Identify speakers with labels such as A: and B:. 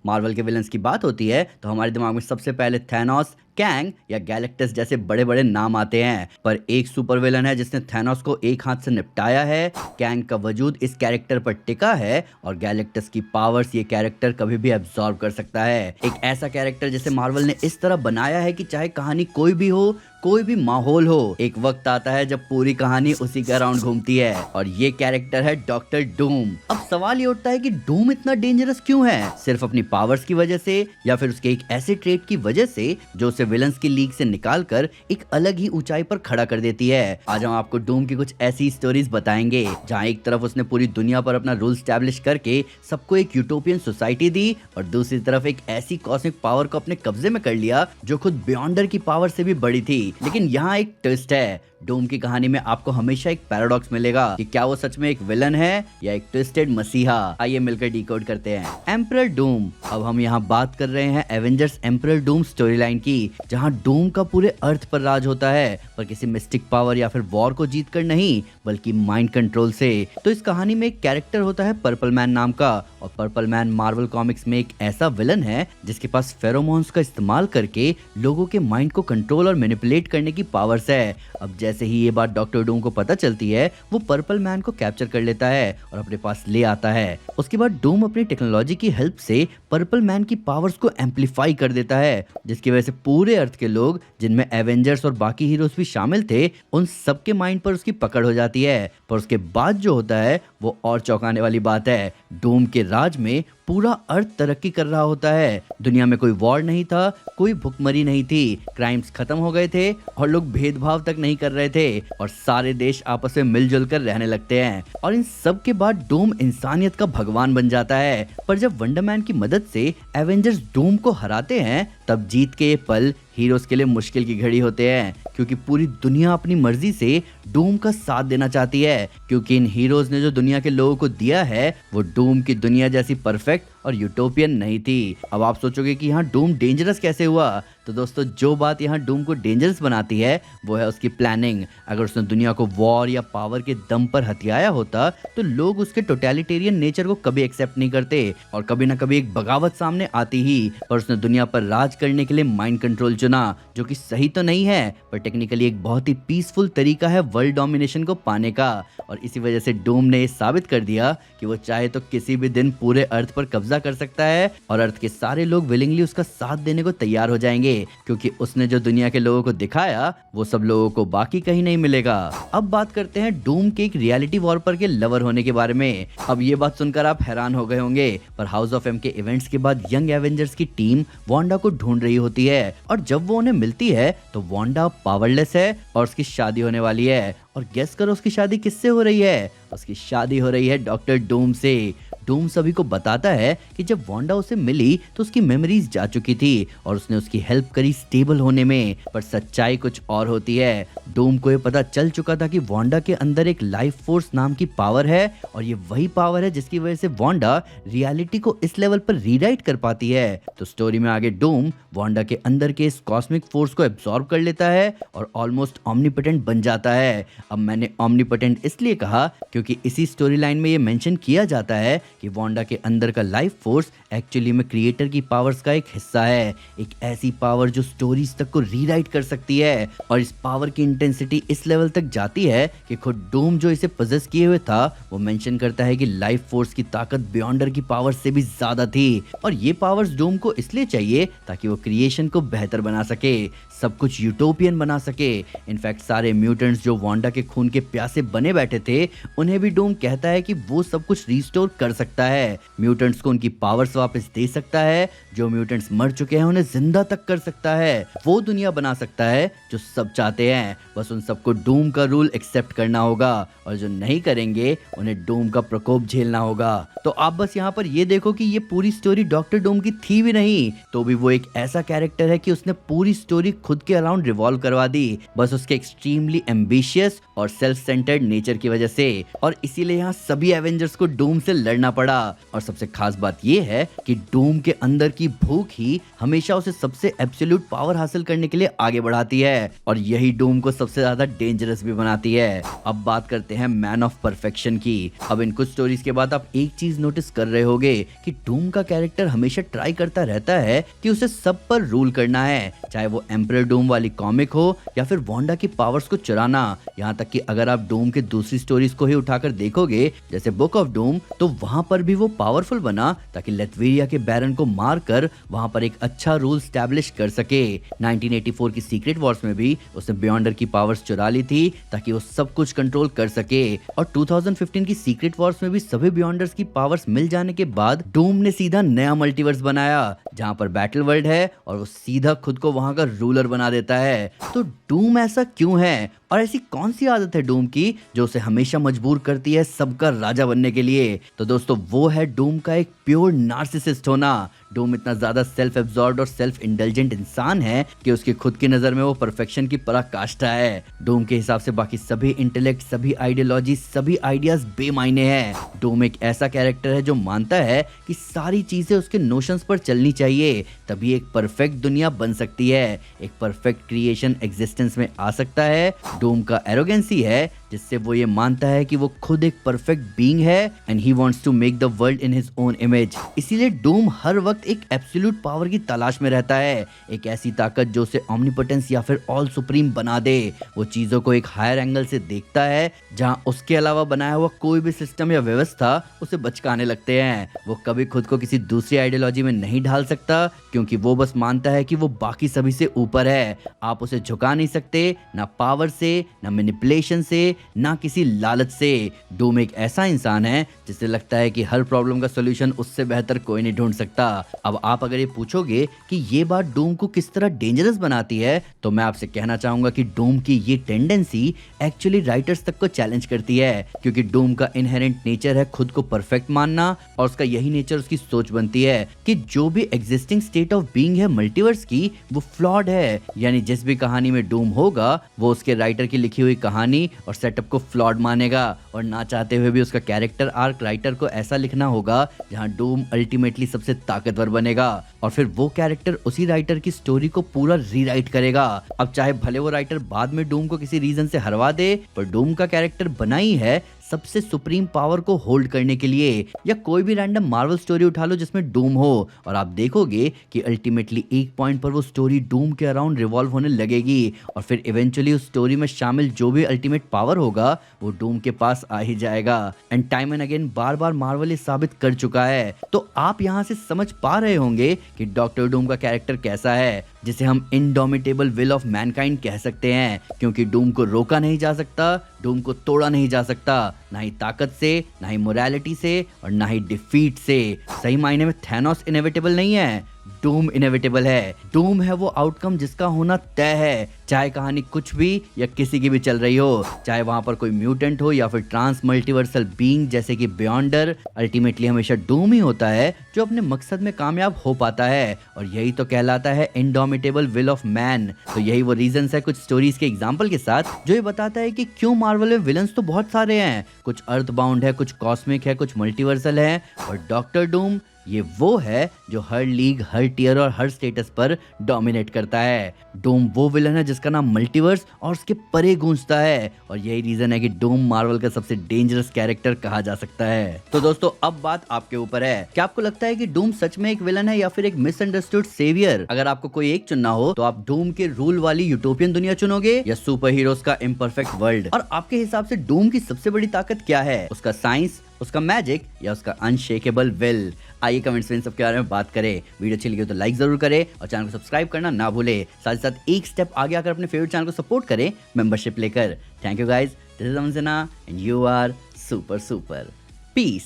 A: Marvel के villains की बात होती है तो हमारे दिमाग में सबसे पहले थैनोस, कैंग या गैलेक्टस जैसे बड़े बड़े नाम आते हैं, पर एक सुपर विलन है जिसने थैनोस को एक हाथ से निपटाया है। कैंग का वजूद इस कैरेक्टर पर टिका है और गैलेक्टस की पावर्स ये कैरेक्टर कभी भी एब्जॉर्ब कर सकता है। एक ऐसा कैरेक्टर जिसे मार्वल ने इस तरह बनाया है कि चाहे कहानी कोई भी हो, कोई भी माहौल हो, एक वक्त आता है जब पूरी कहानी उसी के अराउंड घूमती है और ये कैरेक्टर है डॉक्टर डूम। अब सवाल ये उठता है कि डूम इतना डेंजरस क्यों है? सिर्फ अपनी पावर्स की वजह से या फिर उसके एक ऐसे ट्रेट की वजह से जो उसे विलन्स की लीग से निकालकर एक अलग ही ऊंचाई पर खड़ा कर देती है? आज हम आपको डूम की कुछ ऐसी स्टोरीज बताएंगे जहाँ एक तरफ उसने पूरी दुनिया पर अपना रूल स्टैब्लिश करके सबको एक यूटोपियन सोसाइटी दी और दूसरी तरफ एक ऐसी कॉस्मिक पावर को अपने कब्जे में कर लिया जो खुद बियॉन्डर की पावर से भी बड़ी थी। लेकिन यहाँ एक ट्विस्ट है। डूम की कहानी में आपको हमेशा एक पैराडॉक्स मिलेगा कि क्या वो सच में एक विलन है या एक ट्विस्टेड मसीहा। आइए मिलकर डिकोड करते हैं। एम्परर डूम। अब हम यहाँ बात कर रहे हैं Avengers emperor Doom story line की, जहाँ डूम का पूरे अर्थ पर राज होता है, पर किसी मिस्टिक पावर या फिर वॉर को जीत कर नहीं, बल्कि माइंड कंट्रोल से। तो इस कहानी में एक कैरेक्टर होता है पर्पल मैन नाम का, और पर्पल मैन मार्वल कॉमिक्स में एक ऐसा विलन है जिसके पास फेरोमोन्स का इस्तेमाल करके लोगों के माइंड को कंट्रोल और मैनिपुलेट करने की पावर्स है। अब जैसे ही ये बात डॉक्टर डूम को पता चलती है, वो पर्पल मैन को कैप्चर कर लेता है और अपने पास ले आता है। उसके बाद डूम अपनी टेक्नोलॉजी की हेल्प से पर्पल मैन की पावर्स को एम्पलीफाई कर देता है, जिसकी वजह से पूरे अर्थ के लोग, जिनमें एवेंजर्स और बाकी हीरोज भी शामिल थे, उन सबके माइंड पर उसकी पकड़ हो जाती है। पर उसके बाद जो होता है वो और चौंकाने वाली बात है। डूम के राज में पूरा अर्थ तरक्की कर रहा होता है। दुनिया में कोई वॉर नहीं था, कोई भुखमरी नहीं थी, क्राइम्स खत्म हो गए थे और लोग भेदभाव तक नहीं कर रहे थे और सारे देश आपस में मिलजुल कर रहने लगते हैं। और इन सब के बाद डूम इंसानियत का भगवान बन जाता है। पर जब वंडरमैन की मदद से एवेंजर्स डूम को हराते हैं, तब जीत के ये पल हीरोज के लिए मुश्किल की घड़ी होते हैं, क्योंकि पूरी दुनिया अपनी मर्जी से डूम का साथ देना चाहती है, क्योंकि इन हीरोज ने जो दुनिया के लोगों को दिया है वो डूम की दुनिया जैसी परफेक्ट और यूटोपियन नहीं थी। अब आप सोचोगे कि यहाँ डूम डेंजरस कैसे हुआ? तो दोस्तों, जो बात यहाँ डूम को डेंजरस बनाती है वो है उसकी प्लानिंग। अगर उसने दुनिया को वॉर या पावर के दम पर हथियाया होता तो लोग उसके टोटलिटेरियन नेचर को कभी एक्सेप्ट नहीं करते और कभी ना कभी एक बगावत सामने आती ही। पर उसने दुनिया पर राज करने के लिए माइंड कंट्रोल चुना, जो कि सही तो नहीं है, पर टेक्निकली एक बहुत ही पीसफुल तरीका है वर्ल्ड डोमिनेशन को पाने का। और इसी वजह से डूम ने साबित कर दिया कि वो चाहे तो किसी भी दिन पूरे अर्थ पर कब्जा कर सकता है और अर्थ के सारे लोग विलिंगली उसका साथ देने को तैयार हो जाएंगे, क्योंकि उसने जो दुनिया के लोगों को दिखाया वो सब लोगों को बाकी कहीं नहीं मिलेगा। अब बात करते हैं डूम के एक रियलिटी वॉरपर के लवर होने के बारे में। अब ये बात सुनकर आप हैरान हो गए होंगे, पर हाउस ऑफ एम के इवेंट्स के बाद यंग एवेंजर्स की टीम वांडा को ढूंढ रही होती है और जब वो उन्हें मिलती है तो वांडा पावरलेस है और उसकी शादी होने वाली है। और गेस करो उसकी शादी किससे हो रही है? उसकी शादी हो रही है डॉक्टर डूम से। डूम सभी को बताता है कि जब वांडा उसे मिली तो उसकी मेमोरीज जा चुकी थी और उसने उसकी हेल्प करी स्टेबल होने में, पर सच्चाई कुछ और होती है। डूम को ये पता चल चुका था कि वांडा के अंदर एक लाइफ फोर्स नाम की पावर है और ये वही पावर है जिसकी वजह से वांडा रियलिटी को इस लेवल पर रीराइट कर पाती है। तो स्टोरी में आगे डूम वांडा के अंदर के इस कॉस्मिक फोर्स को एब्सॉर्ब कर लेता है और ऑलमोस्ट ऑमनीपोटेंट बन जाता है। अब मैंने ऑमनीपोटेंट इसलिए कहा क्योंकि इसी स्टोरी लाइन में ये मेंशन किया जाता है कि वांडा के अंदर का लाइफ फोर्स एक्चुअली में क्रिएटर की पावर्स का एक हिस्सा है, एक ऐसी पावर जो स्टोरीज तक को रीराइट कर सकती है। और इस पावर की इंटेंसिटी इस लेवल तक जाती है कि खुद डूम जो इसे पोजेस किए हुए था वो मेंशन करता है कि लाइफ फोर्स की ताकत बियॉन्डर की पावर से भी ज्यादा थी और ये पावर्स डूम को इसलिए चाहिए ताकि वो क्रिएशन को बेहतर बना सके, सब कुछ यूटोपियन बना सके। इनफैक्ट सारे म्यूटेंट्स जो वांडा के खून के प्यासे बने बैठे थे उन्हें भी डूम कहता है कि वो सब कुछ रिस्टोर कर सकता है, म्यूटेंट्स को उनकी पावर्स वापस दे सकता है, जो म्यूटेंट्स मर चुके हैं उन्हें जिंदा तक कर सकता है, वो दुनिया बना सकता है जो सब चाहते हैं। बस उन सबको डूम का रूल एक्सेप्ट करना होगा और जो नहीं करेंगे उन्हें डूम का प्रकोप झेलना होगा। तो आप बस यहाँ पर ये देखो कि ये पूरी स्टोरी डॉक्टर डूम की थी भी नहीं तो भी वो एक ऐसा कैरेक्टर है कि उसने पूरी स्टोरी खुद के अराउंड रिवॉल्व करवा दी, बस उसके एक्सट्रीमली एम्बिशियस और सेल्फ सेंटर्ड नेचर की वजह से। और इसीलिए यहाँ सभी एवेंजर्स को डूम से लड़ना पड़ा। और सबसे खास बात ये है कि डूम के अंदर की भूख ही हमेशा उसे सबसे एब्सोल्यूट पावर हासिल करने के लिए आगे बढ़ाती है और यही डूम को सबसे ज्यादा डेंजरस भी बनाती है। अब बात करते हैं मैन ऑफ परफेक्शन की। अब इन कुछ स्टोरीज के बाद आप एक चीज नोटिस कर रहे होगे कि डूम का कैरेक्टर हमेशा ट्राई करता रहता है कि उसे सब पर रूल करना है, चाहे वो एम्परर डूम वाली कॉमिक हो या फिर वांडा की पावर्स को चुराना। यहाँ तक कि अगर आप डूम के दूसरी स्टोरीज को ही उठाकर देखोगे जैसे बुक ऑफ डूम, तो वहां पर भी वो पावरफुल बना ताकि लेथवेरिया के बैरन को मारकर वहां पर एक अच्छा रूल स्टैब्लिश कर सके। 1984 की सीक्रेट वॉर्स में भी उसने बियॉन्डर की पावर्स चुरा ली थी ताकि वो सब कुछ कंट्रोल कर सके। और 2015 की सीक्रेट वॉर्स में भी सभी बियॉन्डर्स की पावर्स मिल जाने के बाद डूम ने सीधा नया मल्टीवर्स बनाया जहां पर बैटल वर्ल्ड है और वो सीधा खुद को वहां का रूलर बना देता है। तो डूम ऐसा क्यों है और ऐसी कौन सी आदत है डूम की जो उसे हमेशा मजबूर करती है सबका राजा बनने के लिए? तो दोस्तों वो है डूम का एक प्योर नार्सिसिस्ट होना। डूम इतना ज्यादा सेल्फ एब्जॉर्ब्ड और सेल्फ इंडल्जेंट इंसान है कि उसकी खुद की नजर में वो परफेक्शन की पराकाष्ठा है। डूम के हिसाब से बाकी सभी इंटेलेक्ट, सभी आइडियोलॉजी, सभी आइडियाज बेमायने हैं। डूम एक ऐसा कैरेक्टर है जो मानता है कि सारी चीजें उसके नोशंस पर चलनी चाहिए, तभी एक परफेक्ट दुनिया बन सकती है, एक परफेक्ट क्रिएशन एग्जिस्टेंस में आ सकता है। डूम का एरोगेंसी है जिससे वो ये मानता है कि वो खुद एक परफेक्ट बीइंग है and he wants to make the world in his own image. इसीलिए डूम हर वक्त एक एब्सोल्यूट पावर की तलाश में रहता है, एक ऐसी ताकत जो उसे ओमनीपोटेंस या फिर ऑल सुप्रीम बना दे। वो चीजों को एक हायर एंगल से देखता है जहां उसके अलावा बनाया हुआ कोई भी सिस्टम या व्यवस्था उसे बचकाने लगते हैं। वो कभी खुद को किसी दूसरी आइडियोलॉजी में नहीं ढाल सकता क्योंकि वो बस मानता है कि वो बाकी सभी से ऊपर है। आप उसे झुका नहीं सकते, ना पावर से, ना मैनिपुलेशन से, ना किसी लालच से। डूम एक ऐसा इंसान है जिसे लगता है कि हर प्रॉब्लम का सॉल्यूशन उससे बेहतर कोई नहीं ढूंढ सकता। अब आप अगर ये पूछोगे कि ये बात डूम को किस तरह डेंजरस बनाती है, तो मैं आपसे कहना चाहूंगा कि डूम की ये टेंडेंसी एक्चुअली राइटर्स तक को चैलेंज करती है, क्योंकि डूम का इनहेरेंट नेचर है खुद को परफेक्ट मानना और उसका यही नेचर उसकी सोच बनती है कि जो भी एग्जिस्टिंग स्टेट ऑफ बीइंग है मल्टीवर्स की, वो फ्लॉड है। यानी जिस भी कहानी में डूम होगा वो उसके राइटर की लिखी हुई कहानी और सेटअप को फ्लॉड मानेगा और ना चाहते हुए भी उसका कैरेक्टर आर्क राइटर को ऐसा लिखना होगा जहां डूम अल्टीमेटली सबसे ताकतवर बनेगा और फिर वो कैरेक्टर उसी राइटर की स्टोरी को पूरा रीराइट करेगा। अब चाहे भले वो राइटर बाद में डूम को किसी रीजन से हरवा दे, पर डूम का कैरेक्टर बना ही है सबसे सुप्रीम पावर को होल्ड करने के लिए। या कोई भी रैंडम मार्वल स्टोरी उठा लो जिसमें डूम हो और आप देखोगे कि अल्टीमेटली एक पॉइंट पर वो स्टोरी डूम के अराउंड रिवॉल्व होने लगेगी और फिर इवेंचुअली उस स्टोरी में शामिल जो भी अल्टीमेट पावर होगा वो डूम के पास आ ही जाएगा। And time and again bar bar Marvel ये साबित कर चुका है। तो आप यहाँ से समझ पा रहे होंगे कि डॉक्टर डूम का कैरेक्टर कैसा है, जिसे हम इनडोमिटेबल विल ऑफ मैनकाइंड कह सकते हैं, क्योंकि डूम को रोका नहीं जा सकता, डूम को तोड़ा नहीं जा सकता, ना ही ताकत से, ना ही मोरालिटी से और ना ही डिफीट से। सही मायने में थैनोस इनएविटेबल नहीं है, डूम इनएविटेबल है। डूम है वो आउटकम जिसका होना तय है, चाहे कहानी कुछ भी या किसी की भी चल रही हो, चाहे वहां पर कोई म्यूटेंट हो या फिर ट्रांस मल्टीवर्सल बीइंग जैसे कि बियॉन्डर। अल्टीमेटली हमेशा डूम ही होता है जो अपने मकसद में कामयाब हो पाता है और यही तो कहलाता है इनडोमिटेबल विल ऑफ मैन। तो यही वो रीजंस है कुछ स्टोरीज के एग्जांपल के साथ जो ये बताता है कि क्यों मार्वल में विलन्स तो बहुत सारे हैं, कुछ अर्थ बाउंड है, कुछ कॉस्मिक है, कुछ मल्टीवर्सल है, और डॉक्टर डूम ये वो है जो हर लीग, हर टियर और हर स्टेटस पर डोमिनेट करता है। डूम वो विलन है जिसका नाम मल्टीवर्स और उसके परे गूंजता है और यही रीजन है कि डूम मार्वल का सबसे डेंजरस कैरेक्टर कहा जा सकता है। तो दोस्तों अब बात आपके ऊपर है, क्या आपको लगता है कि डूम सच में एक विलन है या फिर एक मिसअंडरस्टूड सेवियर? अगर आपको कोई एक चुनना हो तो आप डूम के रूल वाली यूटोपियन दुनिया चुनोगे या सुपर हीरोज का इम्परफेक्ट वर्ल्ड? और आपके हिसाब से डूम की सबसे बड़ी ताकत क्या है, उसका साइंस, उसका मैजिक या उसका अनशेकेबल विल? आइए कमेंट्स में इन सब के बारे में बात करें। वीडियो अच्छी लगी तो लाइक जरूर करें और चैनल को सब्सक्राइब करना ना भूले। साथ ही साथ एक स्टेप आगे आकर अपने फेवरेट चैनल को सपोर्ट करें मेंबरशिप लेकर। Thank you guys, this is Aman Sinha and you are super super. Piece.